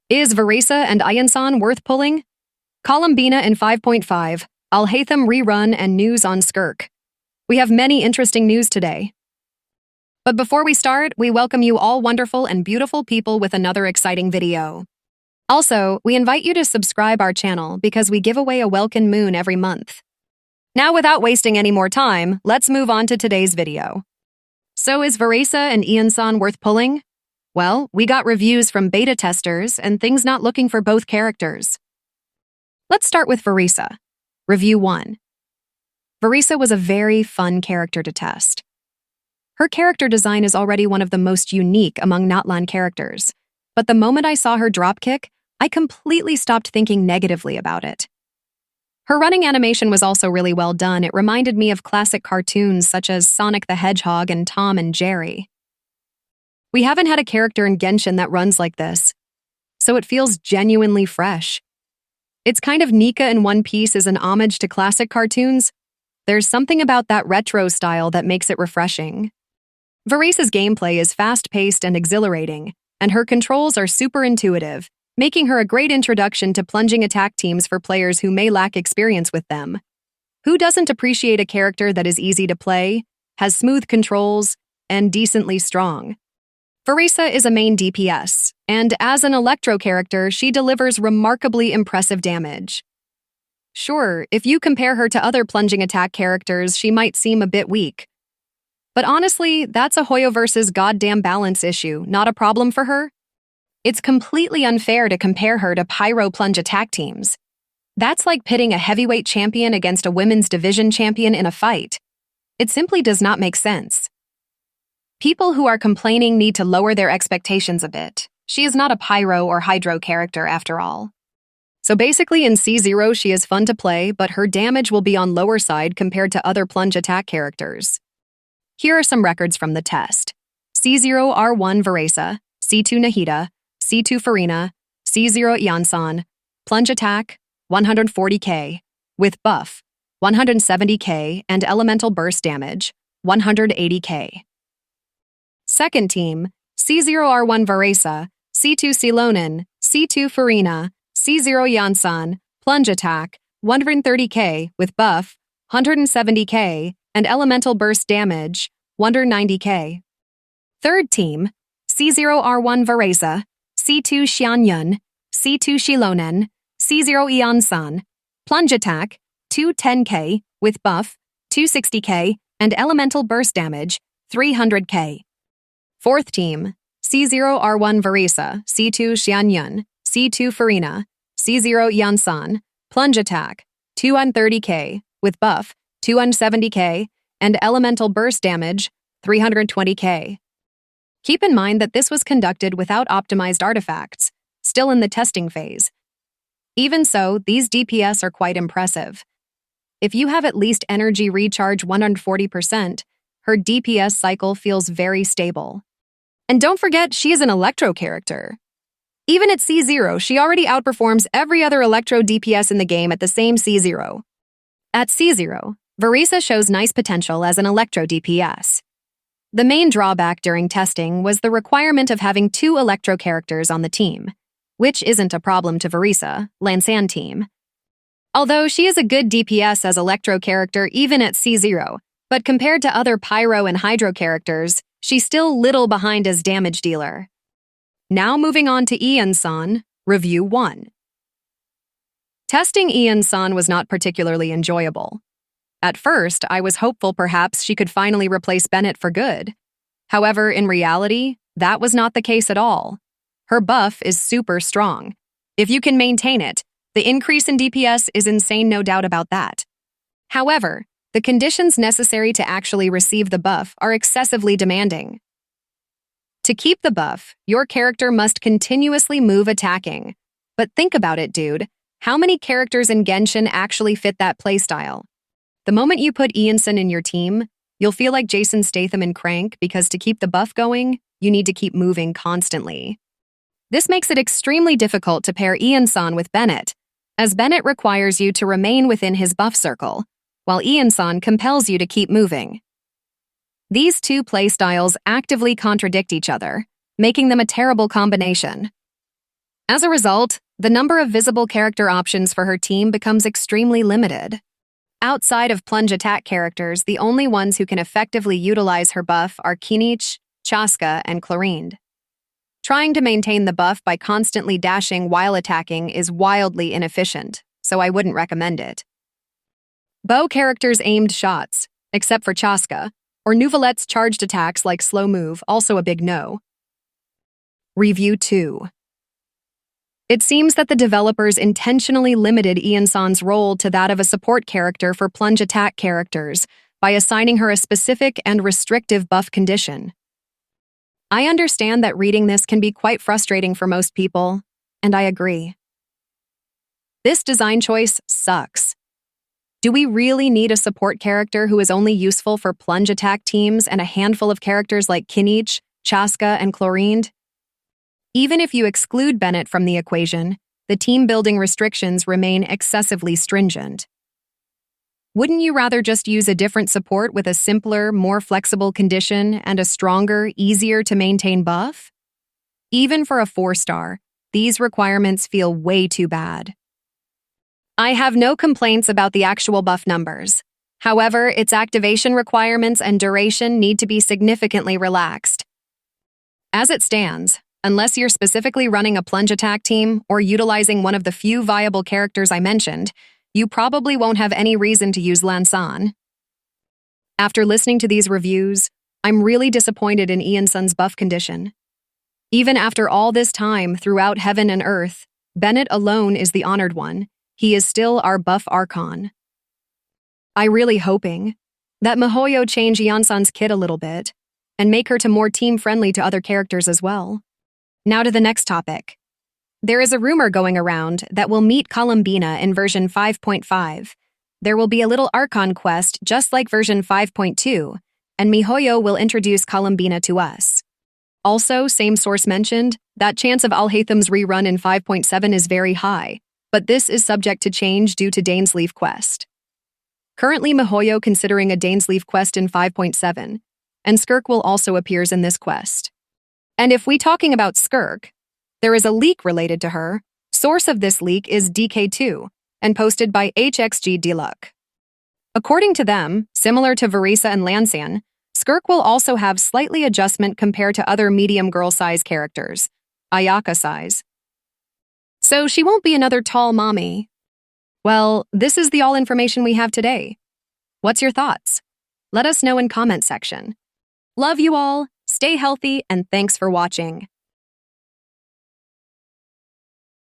Is Varesa and Iansan worth pulling? Columbina in 5.5, Al-Haytham rerun and news on Skirk. We have many interesting news today. But before we start, we welcome you all wonderful and beautiful people with another exciting video. Also, we invite you to subscribe our channel because we give away a welcome moon every month. Now, without wasting any more time, let's move on to today's video. So is Varesa and Iansan worth pulling? Well, we got reviews from beta testers and things not looking for both characters. Let's start with Varesa. Review 1. Varesa was a very fun character to test. Her character design is already one of the most unique among Notlan characters, but the moment I saw her dropkick, I completely stopped thinking negatively about it. Her running animation was also really well done. It reminded me of classic cartoons such as Sonic the Hedgehog and Tom and Jerry. We haven't had a character in Genshin that runs like this, so it feels genuinely fresh. It's kind of Nika in One Piece is an homage to classic cartoons. There's something about that retro style that makes it refreshing. Varesa's gameplay is fast-paced and exhilarating, and her controls are super intuitive, making her a great introduction to plunging attack teams for players who may lack experience with them. Who doesn't appreciate a character that is easy to play, has smooth controls, and decently strong? Varesa is a main DPS, and as an Electro character, she delivers remarkably impressive damage. Sure, if you compare her to other plunging attack characters, she might seem a bit weak. But honestly, that's a Hoyo versus goddamn balance issue, not a problem for her. It's completely unfair to compare her to pyro plunge attack teams. That's like pitting a heavyweight champion against a women's division champion in a fight. It simply does not make sense. People who are complaining need to lower their expectations a bit. She is not a pyro or hydro character after all. So basically in C0 she is fun to play, but her damage will be on lower side compared to other plunge attack characters. Here are some records from the test. C0 R1 Varesa, C2 Nahida, C2 Farina, C0 Iansan, plunge attack, 140k, with buff, 170k, and elemental burst damage, 180k. Second team, C0 R1 Varesa, C2 Silonin, C2 Farina, C0 Iansan, plunge attack, 130k, with buff, 170k, and elemental burst damage, 190k. Third team, C0 R1 Varesa, C2 Xianyun, C2 Shilonen, C0 Iansan, plunge attack, 210k, with buff, 260k, and elemental burst damage, 300k. Fourth team, C0 R1 Varesa, C2 Xianyun, C2 Farina, C0 Iansan, plunge attack, 230k, with buff, 270k, and elemental burst damage, 320k. Keep in mind that this was conducted without optimized artifacts, still in the testing phase. Even so, these DPS are quite impressive. If you have at least energy recharge 140%, her DPS cycle feels very stable. And don't forget, she is an Electro character. Even at C0, she already outperforms every other Electro DPS in the game at the same C0. At C0, Varesa shows nice potential as an Electro DPS. The main drawback during testing was the requirement of having 2 Electro characters on the team, which isn't a problem to Varesa, Iansan team. Although she is a good DPS as Electro character even at C0, but compared to other Pyro and Hydro characters, she's still little behind as damage dealer. Now moving on to Iansan, Review 1. Testing Iansan was not particularly enjoyable. At first, I was hopeful perhaps she could finally replace Bennett for good. However, in reality, that was not the case at all. Her buff is super strong. If you can maintain it, the increase in DPS is insane, no doubt about that. However, the conditions necessary to actually receive the buff are excessively demanding. To keep the buff, your character must continuously move attacking. But think about it, dude. How many characters in Genshin actually fit that playstyle? The moment you put Iansan in your team, you'll feel like Jason Statham in Crank because to keep the buff going, you need to keep moving constantly. This makes it extremely difficult to pair Iansan with Bennett, as Bennett requires you to remain within his buff circle, while Iansan compels you to keep moving. These two playstyles actively contradict each other, making them a terrible combination. As a result, the number of visible character options for her team becomes extremely limited. Outside of plunge attack characters, the only ones who can effectively utilize her buff are Kinich, Chaska, and Chlorind. Trying to maintain the buff by constantly dashing while attacking is wildly inefficient, so I wouldn't recommend it. Bow characters' aimed shots, except for Chaska, or Nouvelette's charged attacks like Slow Move, also a big no. Review 2. It seems that the developers intentionally limited Iansan's role to that of a support character for plunge attack characters by assigning her a specific and restrictive buff condition. I understand that reading this can be quite frustrating for most people, and I agree. This design choice sucks. Do we really need a support character who is only useful for plunge attack teams and a handful of characters like Kinich, Chaska, and Chlorind? Even if you exclude Bennett from the equation, the team-building restrictions remain excessively stringent. Wouldn't you rather just use a different support with a simpler, more flexible condition and a stronger, easier-to-maintain buff? Even for a 4-star, these requirements feel way too bad. I have no complaints about the actual buff numbers. However, its activation requirements and duration need to be significantly relaxed. As it stands, unless you're specifically running a plunge attack team or utilizing one of the few viable characters I mentioned, you probably won't have any reason to use Iansan. After listening to these reviews, I'm really disappointed in Iansan's buff condition. Even after all this time throughout heaven and earth, Bennett alone is the honored one. He is still our buff ARCHON. I really hoping that miHoYo change Iansan's kit a little bit and make her to more team-friendly to other characters as well. Now to the next topic. There is a rumor going around that we'll meet Columbina in version 5.5. There will be a little ARCHON quest just like version 5.2, and miHoYo will introduce Columbina to us. Also, same source mentioned, that chance of Alhaitham's rerun in 5.7 is very high, but this is subject to change due to Dainsleif quest. Currently miHoYo considering a Dainsleif quest in 5.7, and Skirk will also appears in this quest. And if we talking about Skirk, there is a leak related to her. Source of this leak is DK2, and posted by HXG Deluxe. According to them, similar to Varesa and Iansan, Skirk will also have slightly adjustment compared to other medium girl size characters, Ayaka size. So she won't be another tall mommy. Well, this is the all information we have today. What's your thoughts? Let us know in comment section. Love you all, stay healthy, and thanks for watching.